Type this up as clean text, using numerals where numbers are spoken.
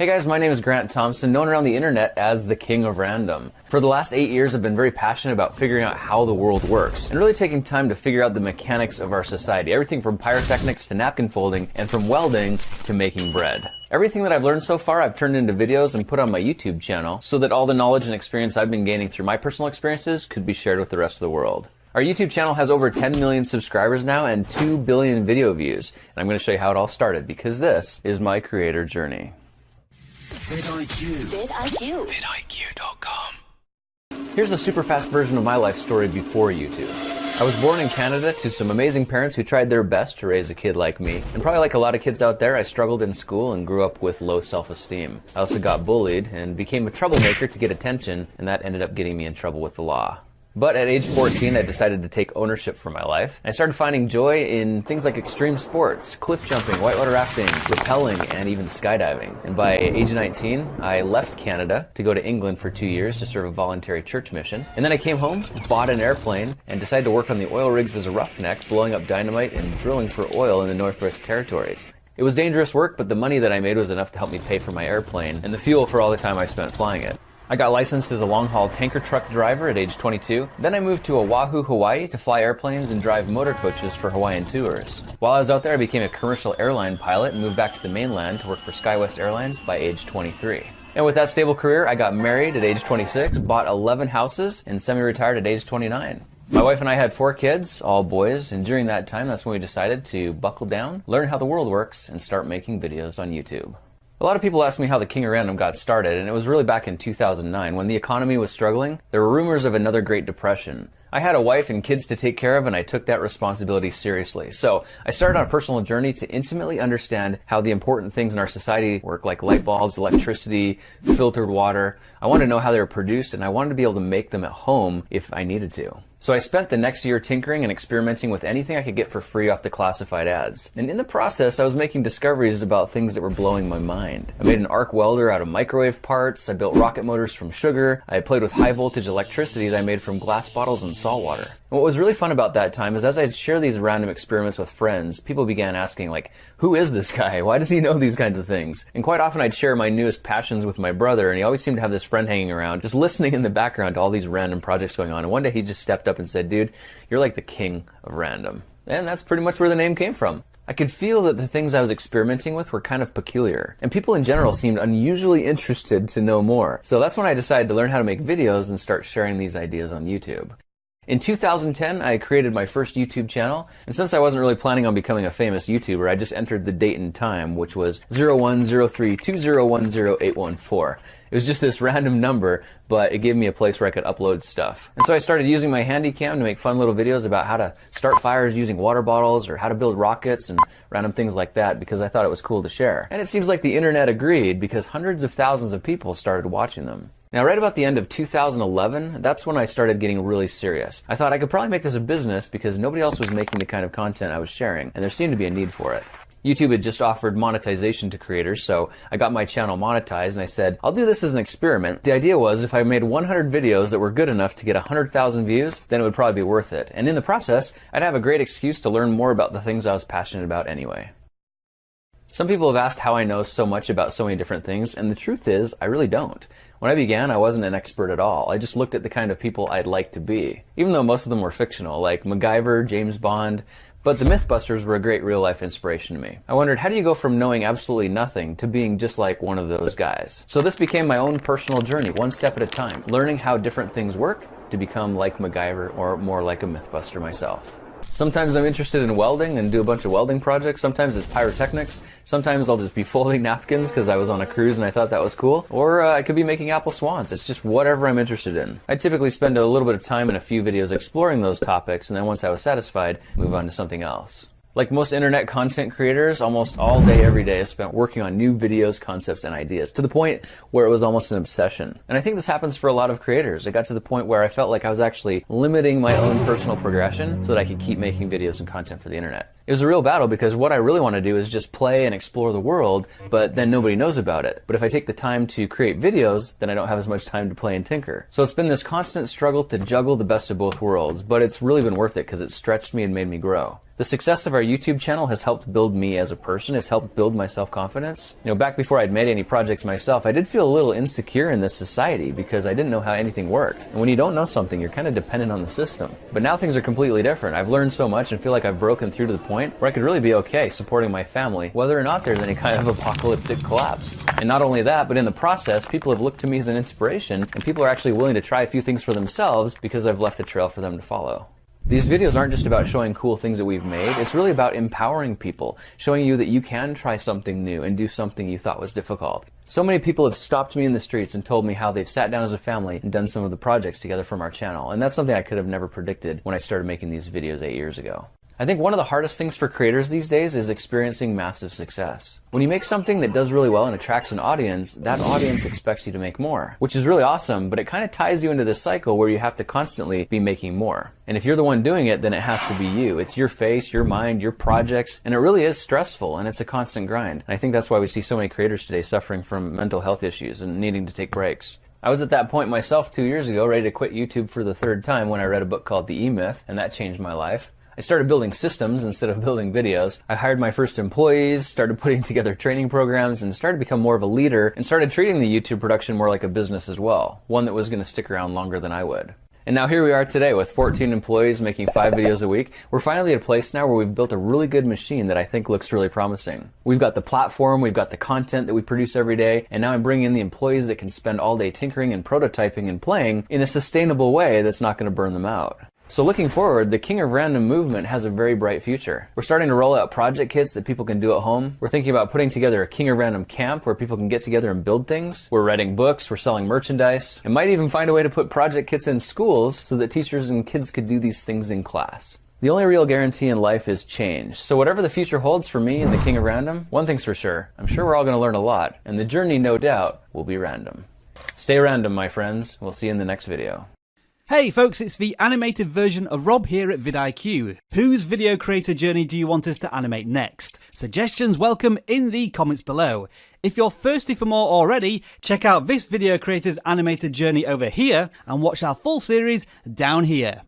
Hey guys, my name is Grant Thompson, known around the internet as the King of Random. For the last 8 years, I've been very passionate about figuring out how the world works, and really taking time to figure out the mechanics of our society. Everything from pyrotechnics to napkin folding, and from welding to making bread. Everything that I've learned so far, I've turned into videos and put on my YouTube channel, so that all the knowledge and experience I've been gaining through my personal experiences could be shared with the rest of the world. Our YouTube channel has over 10 million subscribers now and 2 billion video views, and I'm going to show you how it all started, because this is my creator journey. vidIQ. vidIQ. vidIQ.com. Here's a super fast version of my life story before YouTube. I was born in Canada to some amazing parents who tried their best to raise a kid like me. And probably like a lot of kids out there, I struggled in school and grew up with low self-esteem. I also got bullied and became a troublemaker to get attention, and that ended up getting me in trouble with the law. But at age 14, I decided to take ownership for my life. I started finding joy in things like extreme sports, cliff jumping, whitewater rafting, rappelling, and even skydiving. And by age 19, I left Canada to go to England for 2 years to serve a voluntary church mission. And then I came home, bought an airplane, and decided to work on the oil rigs as a roughneck, blowing up dynamite and drilling for oil in the Northwest Territories. It was dangerous work, but the money that I made was enough to help me pay for my airplane and the fuel for all the time I spent flying it. I got licensed as a long-haul tanker truck driver at age 22. Then I moved to Oahu, Hawaii to fly airplanes and drive motor coaches for Hawaiian tours. While I was out there, I became a commercial airline pilot and moved back to the mainland to work for SkyWest Airlines by age 23. And with that stable career, I got married at age 26, bought 11 houses, and semi-retired at age 29. My wife and I had 4 kids, all boys, and during that time, that's when we decided to buckle down, learn how the world works, and start making videos on YouTube. A lot of people ask me how the King of Random got started, and it was really back in 2009 when the economy was struggling. There were rumors of another Great Depression. I had a wife and kids to take care of, and I took that responsibility seriously. So I started on a personal journey to intimately understand how the important things in our society work, like light bulbs, electricity, filtered water. I wanted to know how they were produced, and I wanted to be able to make them at home if I needed to. So I spent the next year tinkering and experimenting with anything I could get for free off the classified ads. And in the process, I was making discoveries about things that were blowing my mind. I made an arc welder out of microwave parts. I built rocket motors from sugar. I played with high voltage electricity that I made from glass bottles and salt water. And what was really fun about that time is as I'd share these random experiments with friends, people began asking like, who is this guy? Why does he know these kinds of things? And quite often I'd share my newest passions with my brother, and he always seemed to have this friend hanging around, just listening in the background to all these random projects going on. And one day he just stepped up and said, dude, you're like the king of random. And that's pretty much where the name came from. I could feel that the things I was experimenting with were kind of peculiar, and people in general seemed unusually interested to know more. So that's when I decided to learn how to make videos and start sharing these ideas on YouTube. In 2010, I created my first YouTube channel, and since I wasn't really planning on becoming a famous YouTuber, I just entered the date and time, which was 010320100814. It was just this random number, but it gave me a place where I could upload stuff. And so I started using my handy cam to make fun little videos about how to start fires using water bottles, or how to build rockets and random things like that, because I thought it was cool to share. And it seems like the internet agreed, because hundreds of thousands of people started watching them. Now, right about the end of 2011, that's when I started getting really serious. I thought I could probably make this a business because nobody else was making the kind of content I was sharing, and there seemed to be a need for it. YouTube had just offered monetization to creators, so I got my channel monetized, and I said, I'll do this as an experiment. The idea was if I made 100 videos that were good enough to get 100,000 views, then it would probably be worth it. And in the process, I'd have a great excuse to learn more about the things I was passionate about anyway. Some people have asked how I know so much about so many different things, and the truth is, I really don't. When I began, I wasn't an expert at all. I just looked at the kind of people I'd like to be, even though most of them were fictional, like MacGyver, James Bond, but the Mythbusters were a great real-life inspiration to me. I wondered, how do you go from knowing absolutely nothing to being just like one of those guys? So this became my own personal journey, one step at a time, learning how different things work to become like MacGyver or more like a Mythbuster myself. Sometimes I'm interested in welding and do a bunch of welding projects. Sometimes it's pyrotechnics. Sometimes I'll just be folding napkins because I was on a cruise and I thought that was cool. Or I could be making apple swans. It's just whatever I'm interested in. I typically spend a little bit of time in a few videos exploring those topics, and then once I was satisfied, move on to something else. Like most internet content creators, almost all day, every day, I spent working on new videos, concepts, and ideas, to the point where it was almost an obsession. And I think this happens for a lot of creators. It got to the point where I felt like I was actually limiting my own personal progression so that I could keep making videos and content for the internet. It was a real battle because what I really want to do is just play and explore the world, but then nobody knows about it. But if I take the time to create videos, then I don't have as much time to play and tinker. So it's been this constant struggle to juggle the best of both worlds, but it's really been worth it because it stretched me and made me grow. The success of our YouTube channel has helped build me as a person. It's helped build my self-confidence. Back before I'd made any projects myself, I did feel a little insecure in this society because I didn't know how anything worked. And when you don't know something, you're kind of dependent on the system. But now things are completely different. I've learned so much and feel like I've broken through to the point where I could really be okay supporting my family, whether or not there's any kind of apocalyptic collapse. And not only that, but in the process, people have looked to me as an inspiration, and people are actually willing to try a few things for themselves because I've left a trail for them to follow. These videos aren't just about showing cool things that we've made, it's really about empowering people, showing you that you can try something new and do something you thought was difficult. So many people have stopped me in the streets and told me how they've sat down as a family and done some of the projects together from our channel, and that's something I could have never predicted when I started making these videos 8 years ago. I think one of the hardest things for creators these days is experiencing massive success. When you make something that does really well and attracts an audience, that audience expects you to make more, which is really awesome, but it kind of ties you into this cycle where you have to constantly be making more. And if you're the one doing it, then it has to be you. It's your face, your mind, your projects, and it really is stressful, and it's a constant grind. And I think that's why we see so many creators today suffering from mental health issues and needing to take breaks. I was at that point myself 2 years ago, ready to quit YouTube for the 3rd time when I read a book called The E-Myth, and that changed my life. I started building systems instead of building videos. I hired my first employees, started putting together training programs, and started to become more of a leader, and started treating the YouTube production more like a business as well, one that was going to stick around longer than I would. And now here we are today with 14 employees making 5 videos a week. We're finally at a place now where we've built a really good machine that I think looks really promising. We've got the platform, we've got the content that we produce every day, and now I'm bringing in the employees that can spend all day tinkering and prototyping and playing in a sustainable way that's not going to burn them out. So looking forward, the King of Random movement has a very bright future. We're starting to roll out project kits that people can do at home. We're thinking about putting together a King of Random camp where people can get together and build things. We're writing books, we're selling merchandise, and might even find a way to put project kits in schools so that teachers and kids could do these things in class. The only real guarantee in life is change. So whatever the future holds for me and the King of Random, one thing's for sure, I'm sure we're all going to learn a lot, and the journey, no doubt, will be random. Stay random, my friends. We'll see you in the next video. Hey folks, it's the animated version of Rob here at vidIQ. Whose video creator journey do you want us to animate next? Suggestions welcome in the comments below. If you're thirsty for more already, check out this video creator's animated journey over here and watch our full series down here.